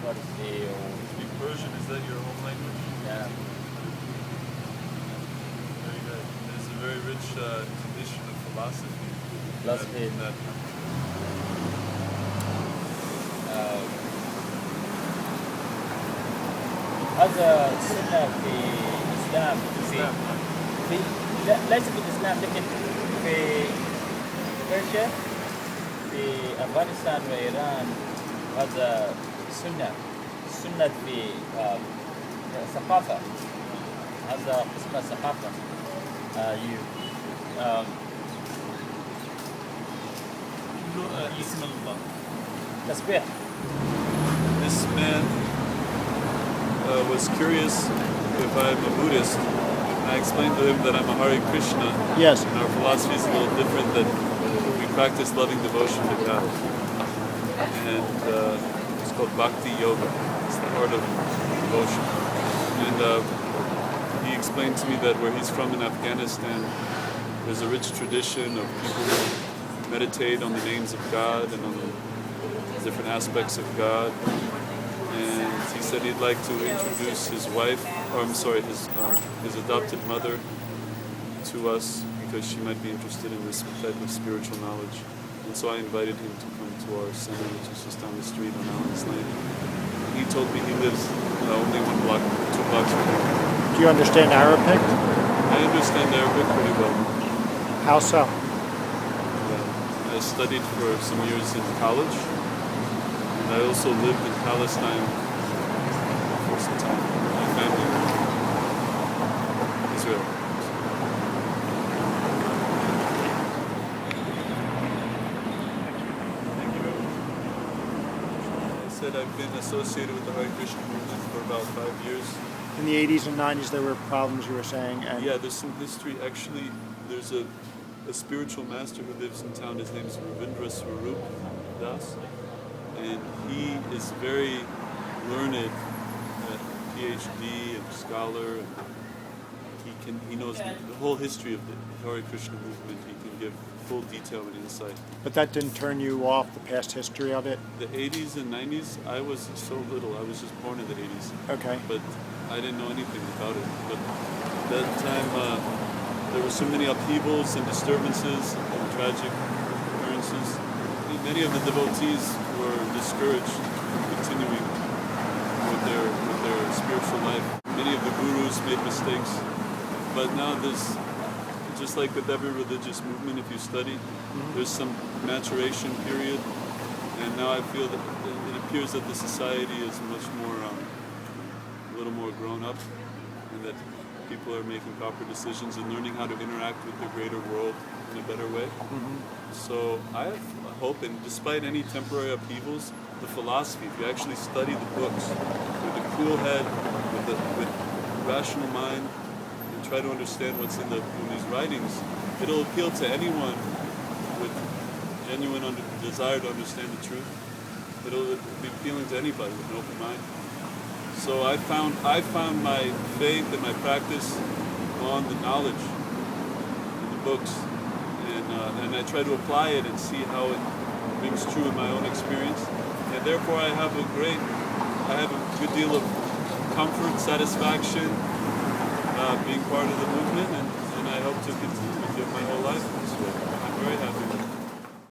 Speak Persian, is that your home language? Yeah. Very good. There's a very rich tradition of philosophy. Philosophy. In that هذا سنة في الإسلام ليس في الإسلام لكن في بيرشيا في أفغانستان وإيران هذا سنة في ثقافة هذا قسم الثقافة اسم الله. تسبيح. This man was curious if I'm a Buddhist. I explained to him that I'm a Hare Krishna. Yes. And our philosophy is a little different, that we practice loving devotion to God. And it's called Bhakti Yoga. It's the art of devotion. And he explained to me that where he's from in Afghanistan, there's a rich tradition of people who meditate on the names of God and on the different aspects of God. And he said he'd like to introduce his wife, or I'm sorry, his adopted mother to us because she might be interested in this type of spiritual knowledge. And so I invited him to come to our center, which is just down the street on Allen's Lane. He told me he lives only 2 blocks from here. Do you understand Arabic? I understand Arabic pretty well. How so? I studied for some years in college, and I also lived in Palestine for some time. My family, Israel. Thank you. I said I've been associated with the Hare Krishna movement for about 5 years. In the 80s and 90s, there were problems, you were saying. And yeah, there's some history. Actually, there's a spiritual master who lives in town. His name is Ravindra Swarup Das, and he is very learned, PhD and scholar. And he knows the whole history of the Hare Krishna movement. He can give full detail and insight. But that didn't turn you off the past history of it? The 80s and 90s, I was so little. I was just born in the 80s. Okay. But I didn't know anything about it. But that time, there were so many upheavals and disturbances and tragic occurrences. Many of the devotees were discouraged from continuing with their spiritual life. Many of the gurus made mistakes. But now there's, just like with every religious movement, if you study, there's some maturation period. And now I feel that it appears that the society is much more, a little more grown up, and that people are making proper decisions and learning how to interact with the greater world in a better way. So I have hope, and despite any temporary upheavals, the philosophy, if you actually study the books with a cool head, with rational mind, and try to understand what's in these writings, it'll appeal to anyone with genuine desire to understand the truth. It'll be appealing to anybody with an open mind. So I found my faith and my practice on the knowledge in the books, and I try to apply it and see how it rings true in my own experience. And therefore, I have a good deal of comfort, satisfaction, being part of the movement, and I hope to continue to live my whole life this way. I'm very happy.